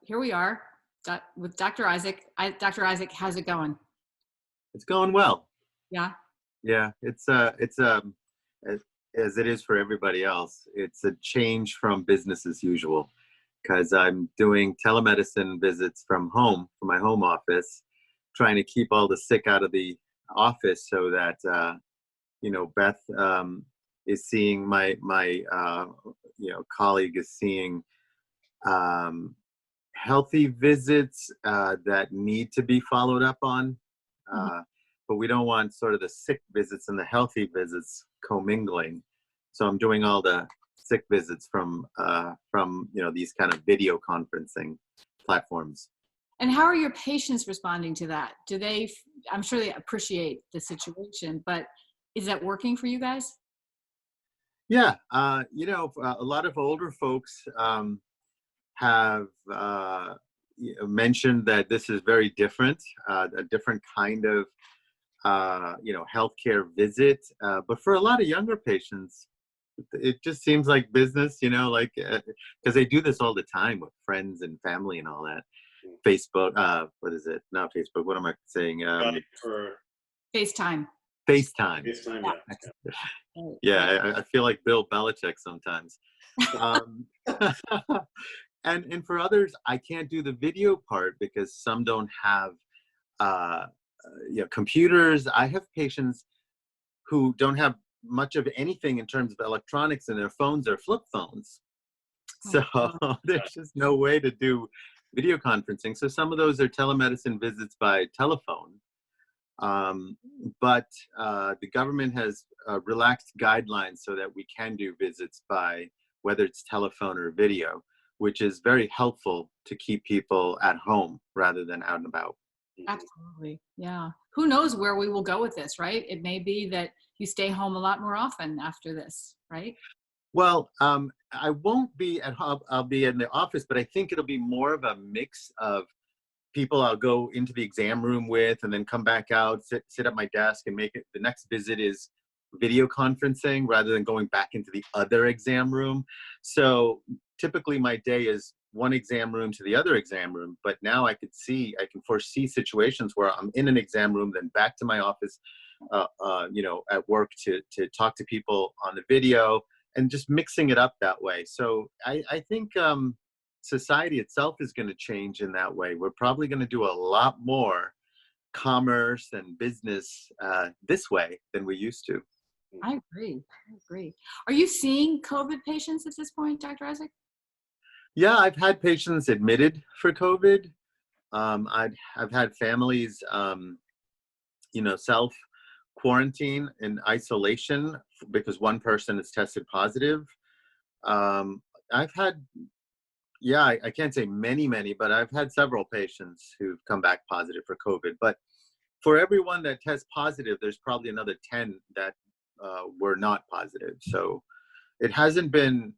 here we are with Dr. Isaac. Dr. Isaac, how's it going? It's going well. Yeah. Yeah, as as it is for everybody else. It's a change from business as usual because I'm doing telemedicine visits from home, from my home office, trying to keep all the sick out of the office so that Beth is seeing my colleague is seeing um, healthy visits that need to be followed up on. Mhm. But we don't want sort of the sick visits and the healthy visits commingling. So I'm doing all the sick visits from these kind of video conferencing platforms. And how are your patients responding to that? I'm sure they appreciate the situation, but is that working for you guys? Yeah, a lot of older folks have mentioned that this is very different, a different kind of healthcare visit. But for a lot of younger patients, it just seems like business, because they do this all the time with friends and family and all that. Facebook, what is it? Not Facebook. What am I saying? For FaceTime. FaceTime. FaceTime, yeah. Yeah, I feel like Bill Belichick sometimes. Um, and for others, I can't do the video part because some don't have computers. I have patients who don't have much of anything in terms of electronics, and their phones are flip phones. So there's just no way to do video conferencing. So some of those are telemedicine visits by telephone. But the government has relaxed guidelines so that we can do visits by whether it's telephone or video, which is very helpful to keep people at home rather than out and about. Absolutely. Yeah. Who knows where we will go with this, right? It may be that you stay home a lot more often after this, right? Well, I won't be at home. I'll be in the office, but I think it'll be more of a mix of people I'll go into the exam room with and then come back out, sit at my desk and make it. The next visit is video conferencing rather than going back into the other exam room. So typically my day is one exam room to the other exam room, but now I can foresee situations where I'm in an exam room, then back to my office, at work to talk to people on the video and just mixing it up that way. So I think society itself is going to change in that way. We're probably going to do a lot more commerce and business this way than we used to. I agree. Are you seeing COVID patients at this point, Dr. Isaac? Yeah, I've had patients admitted for COVID. I've had families, self quarantine in isolation because one person is tested positive. I've had, I can't say many, but I've had several patients who've come back positive for COVID. But for everyone that tests positive, there's probably another 10 that were not positive. So it hasn't been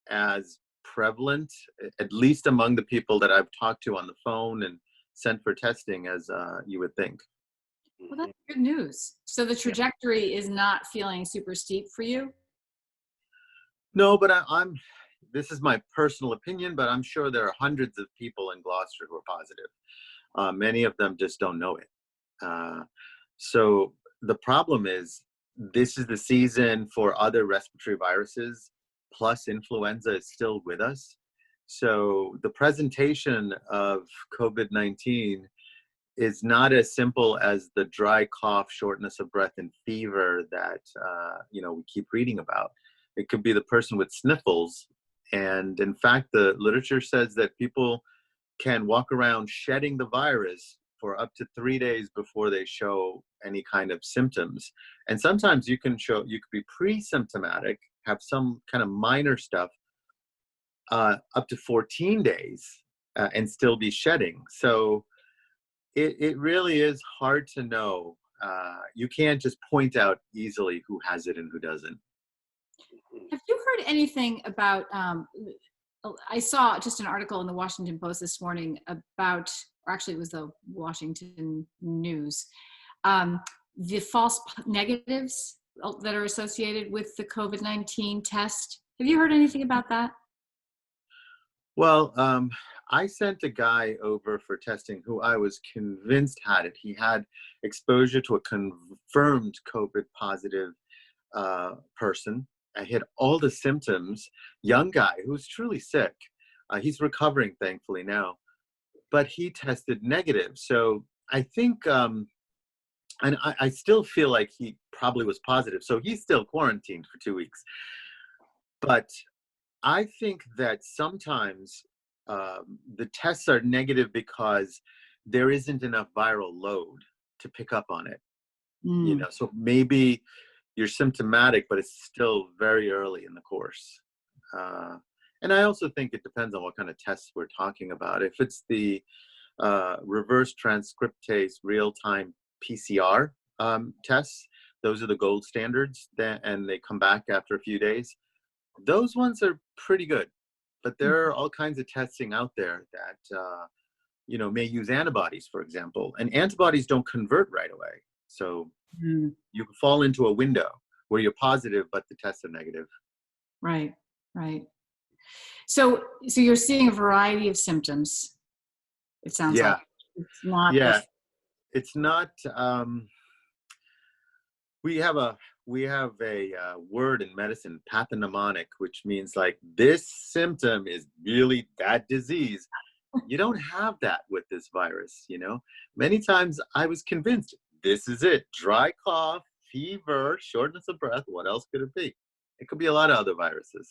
as prevalent, at least among the people that I've talked to on the phone and sent for testing, as you would think. Well, that's good news. So the trajectory is not feeling super steep for you? No, but I'm. This is my personal opinion, but I'm sure there are hundreds of people in Gloucester who are positive. Many of them just don't know it. So the problem is, this is the season for other respiratory viruses, plus influenza is still with us. So the presentation of COVID-19 is not as simple as the dry cough, shortness of breath, and fever that we keep reading about. It could be the person with sniffles. And in fact, the literature says that people can walk around shedding the virus for up to 3 days before they show any kind of symptoms. And sometimes you could be pre-symptomatic, have some kind of minor stuff, up to 14 days and still be shedding. So it really is hard to know. You can't just point out easily who has it and who doesn't. Have you heard anything about, I saw just an article in the Washington Post this morning about, or actually it was the Washington News, the false negatives that are associated with the COVID-19 test. Have you heard anything about that? Well, I sent a guy over for testing who I was convinced had it. He had exposure to a confirmed COVID positive person. I had all the symptoms. Young guy who's truly sick. He's recovering, thankfully, now, but he tested negative. So I think, and I still feel like he probably was positive. So he's still quarantined for 2 weeks. But I think that sometimes the tests are negative because there isn't enough viral load to pick up on it. Mm, So maybe you're symptomatic, but it's still very early in the course. And I also think it depends on what kind of tests we're talking about. If it's the reverse transcriptase real-time PCR tests, those are the gold standards, and they come back after a few days. Those ones are pretty good, but there are all kinds of testing out there that may use antibodies, for example, and antibodies don't convert right away. So mm, you can fall into a window where you're positive, but the tests are negative. right, right. So you're seeing a variety of symptoms. It sounds like Yeah, it's not the. yeah. It's not. We have a word in medicine, pathognomonic, which means like this symptom is really that disease. You don't have that with this virus. Many times I was convinced this is it: dry cough, fever, shortness of breath. What else could it be? It could be a lot of other viruses.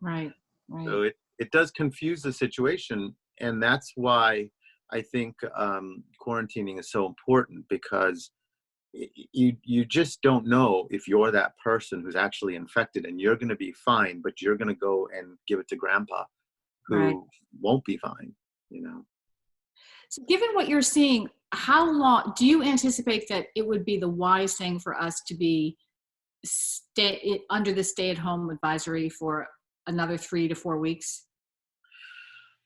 Right, right, So it does confuse the situation, and that's why I think quarantining is so important, because you just don't know if you're that person who's actually infected and you're going to be fine, but you're going to go and give it to grandpa right. who won't be fine. So given what you're seeing, how long do you anticipate that it would be the wise thing for us to be under the stay-at-home advisory for another 3 to 4 weeks?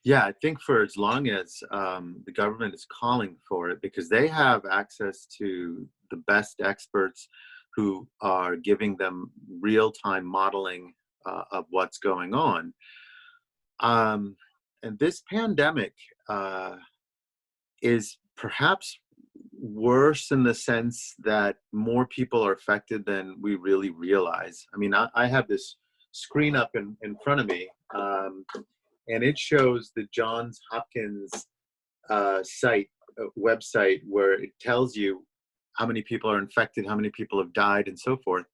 Yeah, I think for as long as the government is calling for it, because they have access to the best experts who are giving them real-time modeling of what's going on. And this pandemic is perhaps worse in the sense that more people are affected than we really realize. I mean, I have this screen up in front of me, and it shows the Johns Hopkins website, where it tells you how many people are infected, how many people have died, and so forth.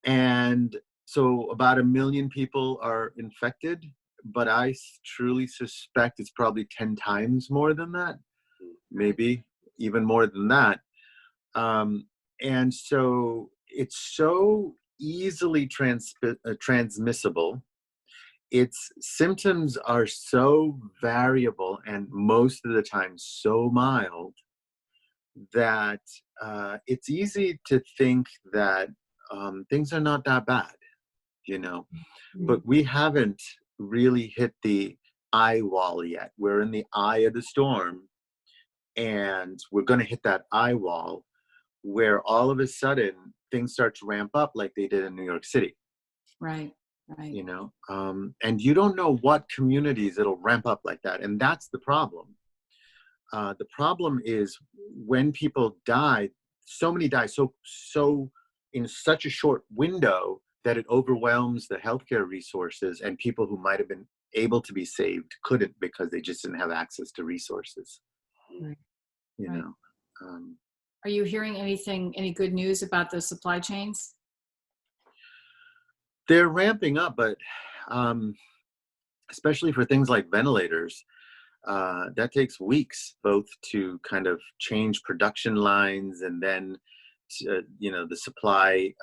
And so about 1 million people are infected, but I truly suspect it's probably 10 times more than that, maybe even more than that. And so it's so easily transmissible. Its symptoms are so variable and most of the time so mild that it's easy to think that things are not that bad, but we haven't really hit the eye wall yet. We're in the eye of the storm, and we're going to hit that eye wall where all of a sudden things start to ramp up like they did in New York City. Right, right. And you don't know what communities it'll ramp up like that. And that's the problem. The problem is when people die, so many die so in such a short window that it overwhelms the healthcare resources, and people who might have been able to be saved couldn't because they just didn't have access to resources. Right, You right. know, um, Are you hearing any good news about the supply chains? they're ramping up, but especially for things like ventilators, that takes weeks, both to kind of change production lines, and then the supply,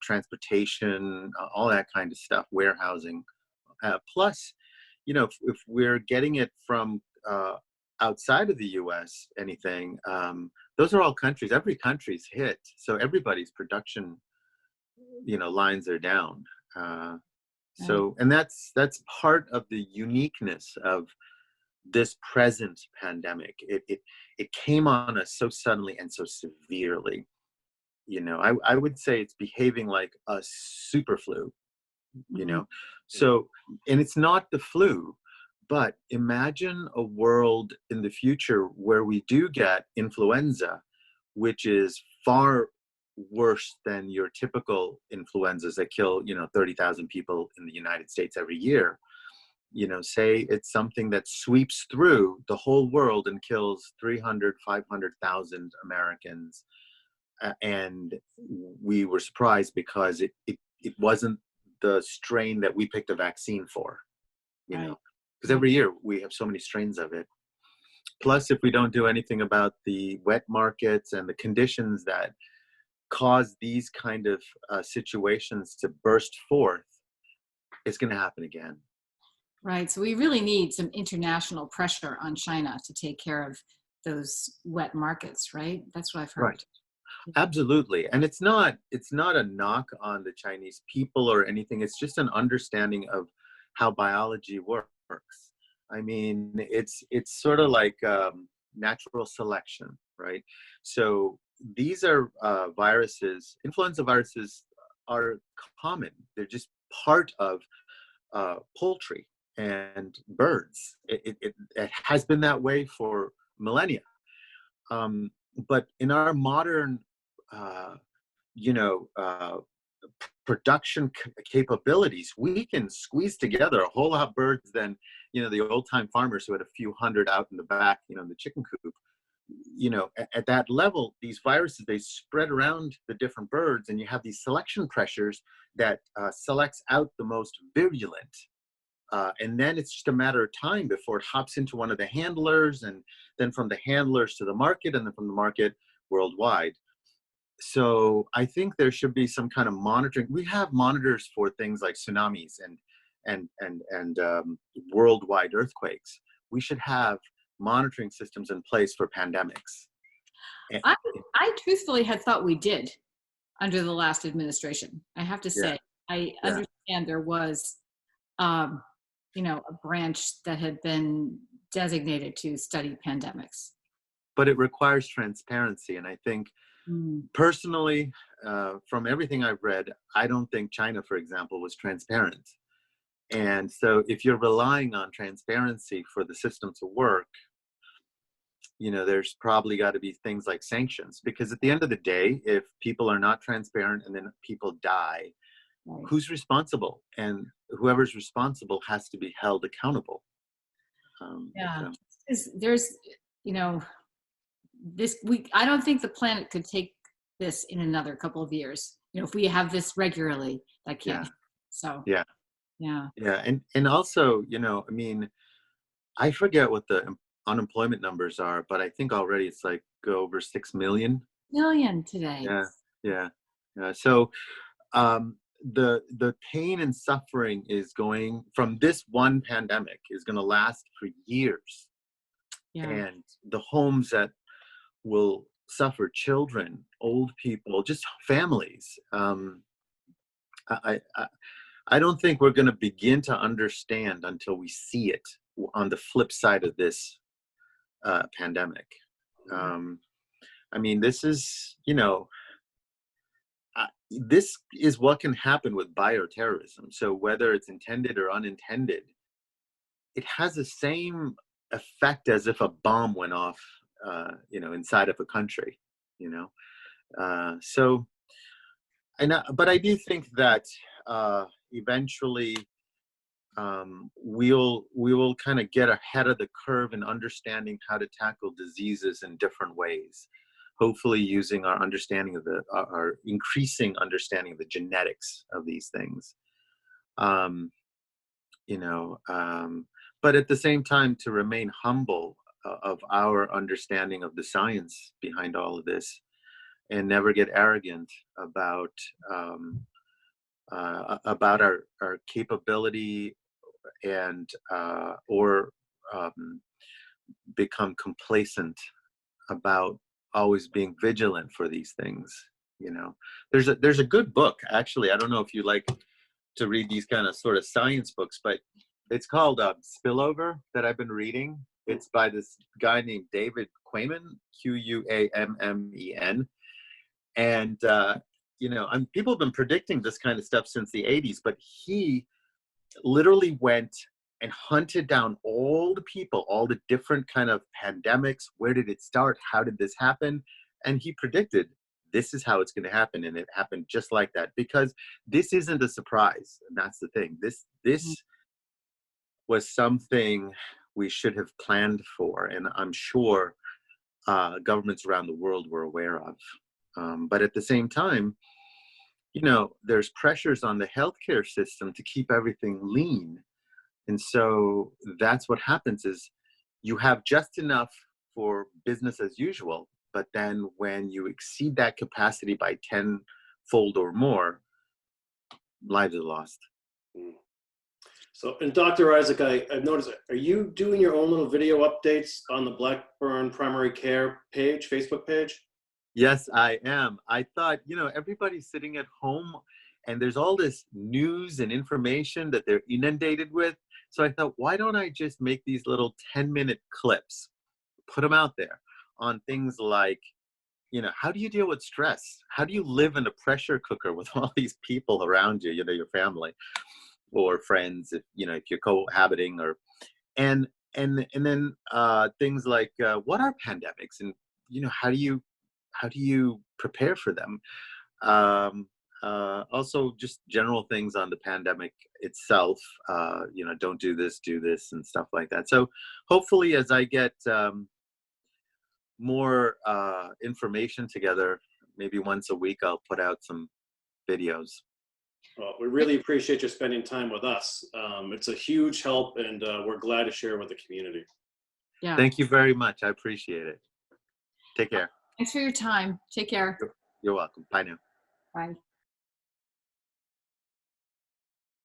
transportation, all that kind of stuff, warehousing. Plus, if we're getting it from outside of the U.S., anything, those are all countries. Every country's hit, so everybody's production, lines are down. Right. And that's part of the uniqueness of this present pandemic. It came on us so suddenly and so severely. I would say it's behaving like a super flu. Mhm. So, and it's not the flu. But imagine a world in the future where we do get influenza, which is far worse than your typical influenzas that kill, 30,000 people in the United States every year. Say it's something that sweeps through the whole world and kills 300, 500,000 Americans. And we were surprised because it wasn't the strain that we picked a vaccine for, Right. because every year we have so many strains of it. Plus, if we don't do anything about the wet markets and the conditions that cause these kind of situations to burst forth, it's going to happen again. Right. So we really need some international pressure on China to take care of those wet markets, right? That's what I've heard. Right. Absolutely. And it's not a knock on the Chinese people or anything. It's just an understanding of how biology works. I mean, it's sort of like natural selection, right? So these are viruses. Influenza viruses are common. They're just part of poultry and birds. It has been that way for millennia. But in our modern, uh, you know, uh, production capabilities, we can squeeze together a whole lot of birds than, the old time farmers who had a few hundred out in the back, in the chicken coop. At that level, these viruses, they spread around the different birds, and you have these selection pressures that selects out the most virulent. And then it's just a matter of time before it hops into one of the handlers, and then from the handlers to the market, and then from the market worldwide. So I think there should be some kind of monitoring. We have monitors for things like tsunamis and worldwide earthquakes. We should have monitoring systems in place for pandemics. I, I truthfully had thought we did under the last administration. I have to say, I understand there was, a branch that had been designated to study pandemics. But it requires transparency. And I think personally, from everything I've read, I don't think China, for example, was transparent. And so if you're relying on transparency for the system to work, there's probably got to be things like sanctions, because at the end of the day, if people are not transparent and then people die, Right. Who's responsible? And whoever's responsible has to be held accountable. Yeah, there's, this week, I don't think the planet could take this in another couple of years. If we have this regularly, that can't. Yeah. So Yeah. Yeah. Yeah. And also, I forget what the unemployment numbers are, but I think already it's like over 6 million. Million today. Yeah. So the pain and suffering is going from this one pandemic is going to last for years. Yeah. And the homes that will suffer, children, old people, just families. I don't think we're going to begin to understand until we see it on the flip side of this pandemic. This is, this is what can happen with bioterrorism. So whether it's intended or unintended, it has the same effect as if a bomb went off, inside of a country, but I do think that eventually we will kind of get ahead of the curve in understanding how to tackle diseases in different ways. Hopefully using our understanding of our increasing understanding of the genetics of these things. But at the same time, to remain humble of our understanding of the science behind all of this, and never get arrogant about our capability, and or become complacent about always being vigilant for these things. There's a good book, actually. I don't know if you like to read these kind of sort of science books, but it's called Spillover, that I've been reading. It's by this guy named David Quammen, Quammen. And people have been predicting this kind of stuff since the 80s, but he literally went and hunted down all the people, all the different kind of pandemics. Where did it start? How did this happen? And he predicted this is how it's going to happen, and it happened just like that, because this isn't a surprise. And that's the thing. This was something we should have planned for, and I'm sure governments around the world were aware of. But at the same time, there's pressures on the healthcare system to keep everything lean. And so that's what happens is you have just enough for business as usual, but then when you exceed that capacity by tenfold or more, lives are lost. So, and Dr. Isaac, I've noticed, are you doing your own little video updates on the Blackburn Primary Care page, Facebook page? Yes, I am. I thought, everybody's sitting at home and there's all this news and information that they're inundated with. So I thought, why don't I just make these little 10-minute clips, put them out there on things like, how do you deal with stress? How do you live in a pressure cooker with all these people around you, your family or friends, if you're cohabiting, and then things like what are pandemics, and how do you prepare for them? Also, just general things on the pandemic itself. Don't do this, do this, and stuff like that. So hopefully, as I get more information together, maybe once a week, I'll put out some videos. Well, we really appreciate you spending time with us. It's a huge help, and we're glad to share with the community. Yeah. Thank you very much. I appreciate it. Take care. Thanks for your time. Take care. You're welcome. Bye now. Bye.